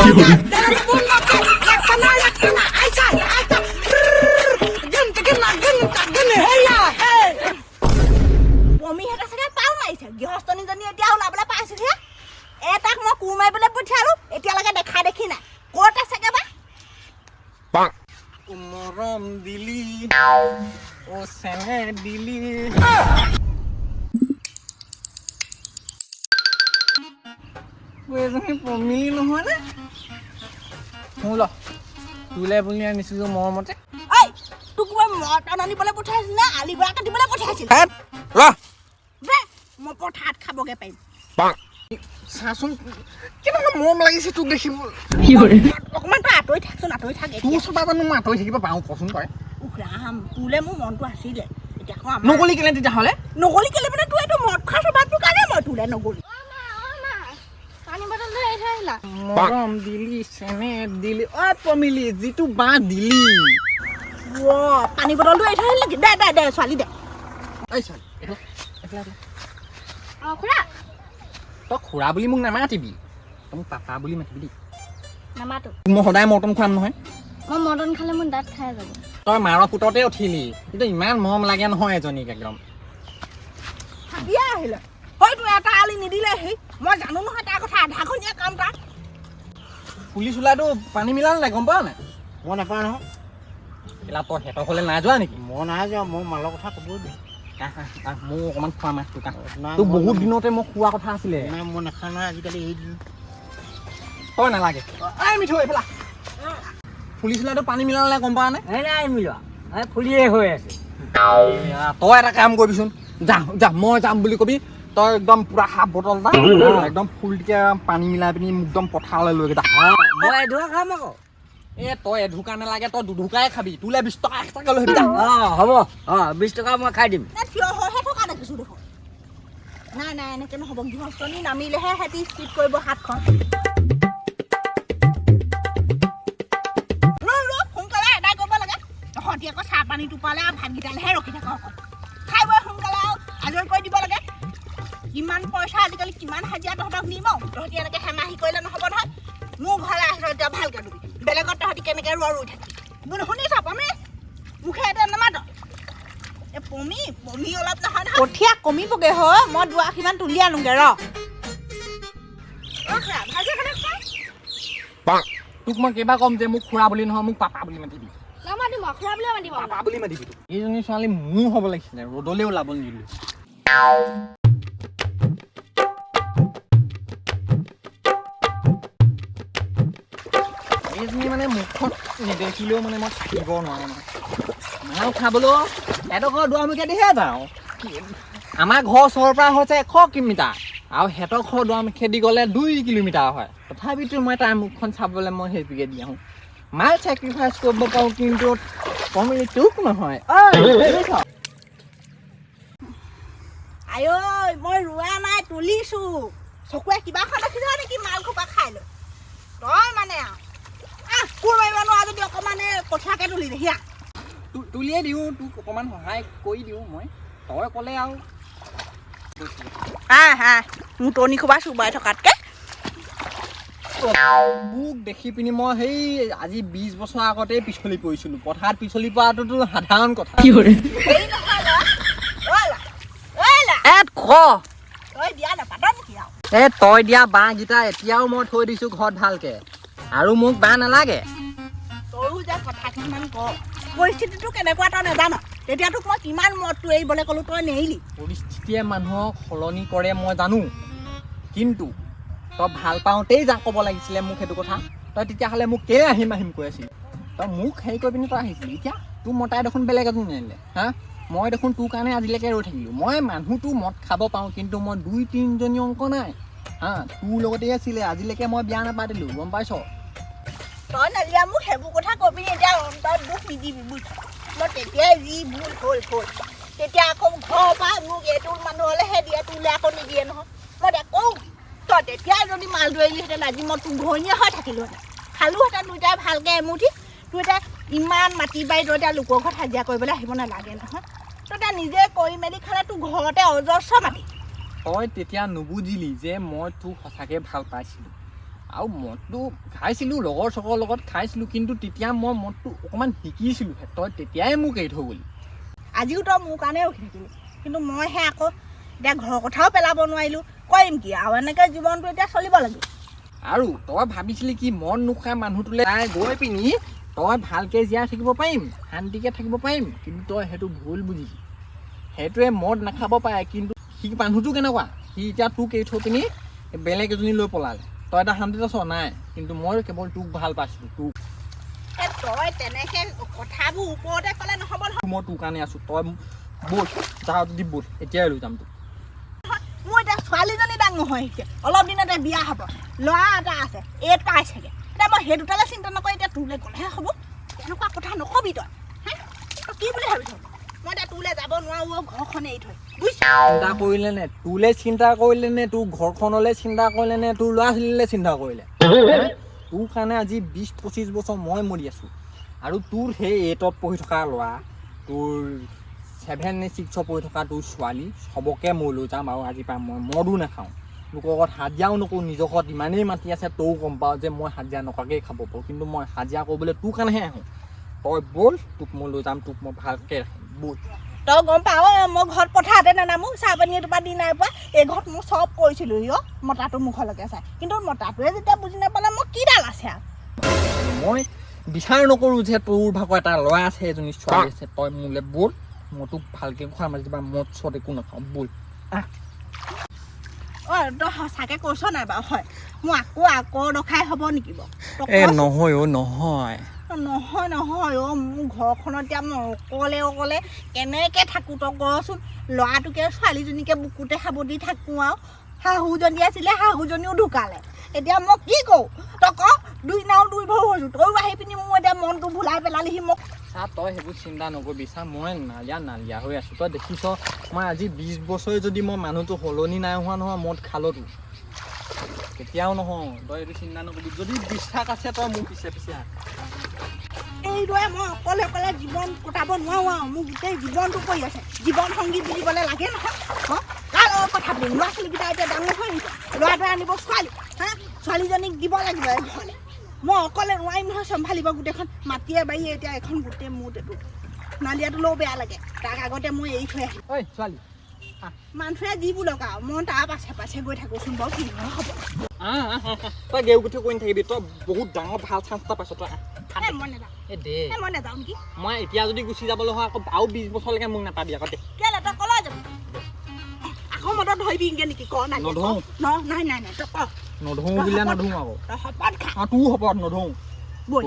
বমি হেতা চাগে পাও মাৰিছে গৃহস্থনীজনী এতিয়া ওলাবলৈ পাইছেহে এটাক মই কোৰ মাৰিবলৈ পঠিয়ালো এতিয়ালৈকে দেখা দেখি নাই ক'ত আছেগে বা মৰম দিলি ও চেনে দিলি এজনী পমিলি নহয় নে শুন ল তোলে বুলি আনিছিলো মৰমতে ঐ তোক মই মটন আনিবলৈ পঠিয়াইছিল নে আলি বৰা কাটিবলৈ পঠিয়াইছিল ৰ দে মই পথাৰত খাবগে পাৰিম চাচোন কেনেকুৱা মৰম লাগিছে তোক দেখিব অকণমান তই আঁতৰি থাকচোন আঁতৰি থাক তোৰ ওচৰত জানো মই আঁতৰি থাকিব পাৰোঁ কচোন তই উখ ৰাম তোলে মোৰ মনটো আছিলে এতিয়া আকৌ নগলি কেলে তেতিয়াহ'লে নগলি কেলে মানে তোৰ এইটো মদ খোৱা স্বভাৱটোৰ কাৰণে মই তোলে নগলি পানী বটল লৈ আহি থৈ আহিলা মৰম দিলি চেনে দিলি অ পমিলি যিটো বাঁহ দিলি পানী বটলটো এৰি থৈ আহিল নেকি দে দে দে ছোৱালী দে এই ছোৱালী খুৰা তই খুৰা বুলি মোক নামাতিবি তই মোক পাপা বুলি মাতিবি দেই নামাতো মই সদায় মটন খুৱাম নহয় মই মটন খালে মোৰ দাঁত খাই যাব তই মাৰৰ ফুটতে উঠিলি কিন্তু ইমান মৰম লাগে নহয় এজনীক একদম বিয়া আহিলে হয়তো এটা আলি নিদিলেহি মই জানো নহয় তাৰ কথা আধাখনীয়া কাম তাৰ পুলিচ ওলাইতো পানী মিলাল নাই গম পাৱ নাই মই নাপাওঁ নহয় কেলা তই সিহঁতৰ ঘৰলৈ নাই যোৱা নেকি মই নাই যোৱা মই মালৰ কথা ক'বই দিম মোক অকণমান খোৱা মাছ তোক তোক বহুত দিনতে মোক খোৱা কথা আছিলে নাই মই নাখাওঁ নহয় আজিকালি এই দিন তই নালাগে এই মিঠু এইফালে পুলিচ ওলাইতো পানী মিলাল নাই গম পাৱ নাই নাই মিলোৱা ফুলিয়ে হৈ আছে তই এটা কাম কৰিবিচোন যা মই যাম বুলি কবি তই একদম পুৰা হাফ বটল এটা একদম ফুলটিকে পানী মিলাই পিনি একদম পথাৰলৈ লৈ যা মই এডোৱা খাম আকৌ তই এঢুকা নালাগে তই দুঢুকাই খাবি তোলে 20 টকা এক্সট্ৰাকে লৈ আহিবি যা হ'ব 20 টকা মই খাই দিম থিয় হৈহে থকা দেখিছোঁ দেখোন নাই নাই এনেকৈ নহ'ব গৃহস্থনী নামিলেহে সিহঁতি স্পীড কৰিব হাতখন সোনকালে এদাই কৰিব লাগে তহঁতি আকৌ চাহ পানী টোপালে আৰু ভাতকেইটালেহে ৰখি থাক অকল খাই বৈ সোনকালে আৰু আজৰি কৰি দিব লাগে কিমান পইচা আজিকালি কিমান হাজিৰা তহঁতক দিম আৰু তহঁতি এনেকৈ হেমাহি কৰিলে নহ'ব নহয় মোৰ ঘৰলৈ আহিছ এতিয়া ভালকৈ দিবি বেলেগত তহঁতি কেনেকৈ ৰৈ থাকি বোলো শুনিছ পমি মুখে এটা নামাত পমি অলপ নহয় কঠীয়া কমিবগৈ হয় মই দুৱা সিমান তুলি আনোগৈ ৰ তোক মই কেইবাৰ ক'ম যে মোক খুৰা বুলি নহয় মোক পাপা বুলি মাতিবি নামাতিম খুৰা বুলিয়ে মাতিব পাপা বুলি মাতিবি তোক এইজনী ছোৱালী মোৰ হ'ব লাগিছিলে ৰ'দলৈ ওলাব নিদিলোঁ এইজনী মানে মুখত নেদেখিলেও মানে মই থাকিব নোৱাৰোঁ নহয় মাও খাবলৈও এডোখৰ দুৱাৰমুখে দিহে যাওঁ আমাৰ ঘৰ ওচৰৰ পৰা হৈছে 100 কিলোমিটাৰ আৰু সিহঁতৰ ঘৰ দুৱাৰমুখে দি গ'লে 2 কিলোমিটাৰ হয় তথাপিতো মই তাৰ মুখখন চাবলৈ মই সেইটোকে দি আহোঁ মাল চেক্ৰিফাইচ কৰিব পাৰোঁ কিন্তু কমিলি তোক নহয় আই মই ৰোৱা নাই তুলিছোঁ চকুৱে কিবাখন দেখিছ নেকি মাল খোপা খাই লৈ তই মানে কোৰ মাৰিব নোৱাৰ যদি অকণমান কঠীয়াকে তুলি দে সিয়া তুলিয়ে দিওঁ তোক অকণমান সহায় কৰি দিওঁ মই তই ক'লে আৰু মুটনি খোপা চুবাই থকাতকৈ মোক দেখি পিনি মই সেই আজি 20 বছৰ আগতেই পিছলি পৰিছিলোঁ পথাৰত পিছলি পৰাটোতো সাধাৰণ কথা তই দিয়া বাঁহকেইটা এতিয়াও মই থৈ দিছোঁ ঘৰত ভালকে আৰু মোক বাঁহ নালাগে তয়ো যে কথা কিছুমান ক পৰিস্থিতিটো কেনেকুৱা তই নাজান তেতিয়া তোক মই কিমান মদটো এৰিবলৈ ক'লোঁ তই নেৰিলি পৰিস্থিতিয়ে মানুহক সলনি কৰে মই জানো কিন্তু তই ভাল পাওঁতেই যাক ক'ব লাগিছিলে মোক সেইটো কথা তই তেতিয়াহ'লে মোক কেলৈ আহিম কৈ আছিলি তই মোক হেৰি কৰি পিনি তই আহিছিলি এতিয়া তোৰ মতাই দেখোন বেলেগ এজন আনিলে মই দেখোন তোৰ কাৰণে আজিলৈকে ৰৈ থাকিলোঁ মই মানুহটো মদ খাব পাৰোঁ কিন্তু মই 2-3জনী অংক নাই তোৰ লগতেই আছিলে আজিলৈকে মই বিয়া নাপাতিলোঁ গম পাইছ তই নাজিয়া মোক সেইবোৰ কথা কবি এতিয়া তই দুখ নিদিবি বুজ মই তেতিয়াই যি ভুল হ'ল তেতিয়া আকৌ ঘৰৰ পৰা মোক এইটো মানুহ হ'লেহে দিয়ে তোলে আকৌ নিদিয়ে নহয় মই দে কওঁ তই তেতিয়াই যদি মাল ধৰিলিহেঁতেন আজি মই তোৰ ঘৈণীয়ে হৈ থাকিলোহেঁতেন খালোহেঁতেন দুইটাই ভালকৈ এমুঠি তোৰ এতিয়া ইমান মাটি বাৰী তই এতিয়া লোকৰ ঘৰত হাজিৰা কৰিবলৈ আহিব নালাগে নহয় তই এতিয়া নিজে কৰি মেলি খালে তোৰ ঘৰতে অজস্ৰ মাটি তই তেতিয়া নুবুজিলি যে মই তোক সঁচাকৈ ভাল পাইছিলোঁ আৰু মদটো খাইছিলোঁ লগৰ চগৰ লগত খাইছিলোঁ কিন্তু তেতিয়া মই মদটো অকণমান শিকিছিলোঁ তই তেতিয়াই মোক এৰি থৈ গ'লি আজিও তই মোৰ কাৰণে ৰখি থাকিলি কিন্তু মইহে আকৌ এতিয়া ঘৰৰ কথাও পেলাব নোৱাৰিলোঁ কৰিম কি আৰু এনেকৈ জীৱনটো এতিয়া চলিব লাগিব আৰু তই ভাবিছিলি কি মদ নোখোৱা মানুহটোলৈ তাই গৈ পিনি তই ভালকৈ জীয়াই থাকিব পাৰিম শান্তিকৈ থাকিব পাৰিম কিন্তু তই সেইটো ভুল বুজিলি সেইটোৱে মদ নাখাব পাৰে কিন্তু সি মানুহটো কেনেকুৱা সি এতিয়া তোক এৰি থৈ পিনি বেলেগ এজনী লৈ পলালে তই এটা শান্তিত আছ নাই কিন্তু মই কেৱল তোক ভাল পাইছিলোঁ তোক তই তেনেকৈ কথাবোৰ ওপৰতে ক'লে নহ'ব নহয় মই তোৰ কাৰণে আছোঁ তই ব'ল যাওঁ যদি ব'ল এতিয়াই লৈ যাম তোক মোৰ এতিয়া ছোৱালীজনী ডাঙৰ হৈ আহিছে অলপ দিনতে বিয়া হ'ব ল'ৰা এটা আছে এই পাইছেগৈ এতিয়া মই সেই দুটালৈ চিন্তা নকৰি এতিয়া তোলৈ গ'লেহে হ'ব তেনেকুৱা কথা নকবি তই হে তই কি বুলি ভাবিছ মই এতিয়া তোলৈ যাব নোৱাৰোঁ ঘৰখনে এৰি থৈ বুজিছ চিন্তা কৰিলে নে তোলৈ চিন্তা কৰিলে নে তোৰ ঘৰখনলৈ চিন্তা কৰিলে নে তোৰ ল'ৰা ছোৱালীলৈ চিন্তা কৰিলে তোৰ কাৰণে আজি 20-25 বছৰ মই মৰি আছোঁ আৰু তোৰ সেই 8ত পঢ়ি থকা ল'ৰা তোৰ 7 নে 6ত পঢ়ি থকা তোৰ ছোৱালী চবকে মই লৈ যাম আৰু আজিৰ পৰা মই মদো নাখাওঁ লোকৰ ঘৰত হাজিৰাও নকৰোঁ নিজৰ ঘৰত ইমানেই মাটি আছে তইও গম পাওঁ যে মই হাজিৰা নকৰাকৈ খাব পাৰোঁ কিন্তু মই হাজিৰা কৰিবলৈ তোৰ কাৰণেহে আহোঁ তই ব'ল তোক মই লৈ যাম তোক মই ভালকৈ ৰাখিম ব'ল তই গম পাৱ মই ঘৰত পথাৰতে নানামো চাহ পানী এটোপা দি নাই পোৱা এই ঘৰত মই চব কৰিছিলোঁ মতাটো মুখলৈকে চাই কিন্তু মতাটোৱে যেতিয়া বুজি নাপালে মই কিডাল আছে আৰু মই বিচাৰ নকৰোঁ যে তোৰ ভাগৰ এটা ল'ৰা আছে এজনী ছোৱালী আছে তই মোলৈ ব'ল মই তোক ভালকৈ খুৱাম আজি বা মদ চদ একো নাখাওঁ ব'ল তই সঁচাকৈ কৈছ নাই বাৰু হয় মোৰ আকৌ ৰখাই হ'ব নেকি বাৰু নহয় নহয় নহয় মোৰ ঘৰখনত এতিয়া মই অকলে কেনেকৈ থাকোঁ তই কচোন ল'ৰাটোকে ছোৱালীজনীকে বুকুতে সাবতি থাকোঁ আৰু শাহুজনী আছিলে শাহুজনীও ঢুকালে এতিয়া মই কি কৰোঁ তই ক দুই নাও দুই ভৌ হৈছোঁ তইও আহি পিনি মোৰ এতিয়া মনটো ভুলাই পেলালিহি মোক চা তই সেইবোৰ চিন্তা নকৰিবি চা মই নালিয়া হৈ আছোঁ তই দেখিছ মই আজি 20 বছৰে যদি মই মানুহটো সলনি নাই হোৱা নহয় মদ খালতো কেতিয়াও নহয় তই এইটো চিন্তা নকৰিবি যদি বিশ্বাস আছে তই মোৰ পিছে আহ এইদৰে মই অকলে জীৱন কটাব নোৱাৰোঁ আৰু মোৰ গোটেই জীৱনটো কৰি আছে জীৱন সংগী বুলিবলৈ লাগে নহয় কাৰ লগত কথা পাতিম ল'ৰা ছোৱালীকেইটা এতিয়া ডাঙৰ হৈ আহিছে ল'ৰাটোৱে আনিব ছোৱালী ছোৱালীজনীক দিব লাগিব ঘৰলৈ মই অকলে নোৱাৰিম নহয় চম্ভালিব গোটেইখন মাটিয়ে বাৰীয়ে এতিয়া এখন গোটেই মোৰ এইটো নালিয়াটোলৈও বেয়া লাগে তাক আগতে মই এৰি থৈ আহিম ঐ ছোৱালী মানুহে যি বোলক আৰু মই তাৰ পাছে গৈ থাকোঁচোন বাৰু কি হয় হ'ব তই গেৰুগুঠি কৰি নাথাকিবি তই বহুত ডাঙৰ ভাল চান্স এটা পাইছ তই মই নাযাওঁ দে মই নাযাওঁ নেকি মই এতিয়া যদি গুচি যাবলৈ হয় আকৌ আৰু 20 বছৰলৈকে মোক নাপাবি আকৌ দে কেলে তই ক'লৈ যাবি আকৌ মদত ধৰিবিগৈ নেকি ক নাই নধৰোঁ নাই তই ক নধৰোঁ বুলিলে নধৰোঁ আকৌ তই শপত খা তোৰ শপত নধৰোঁ ব'ল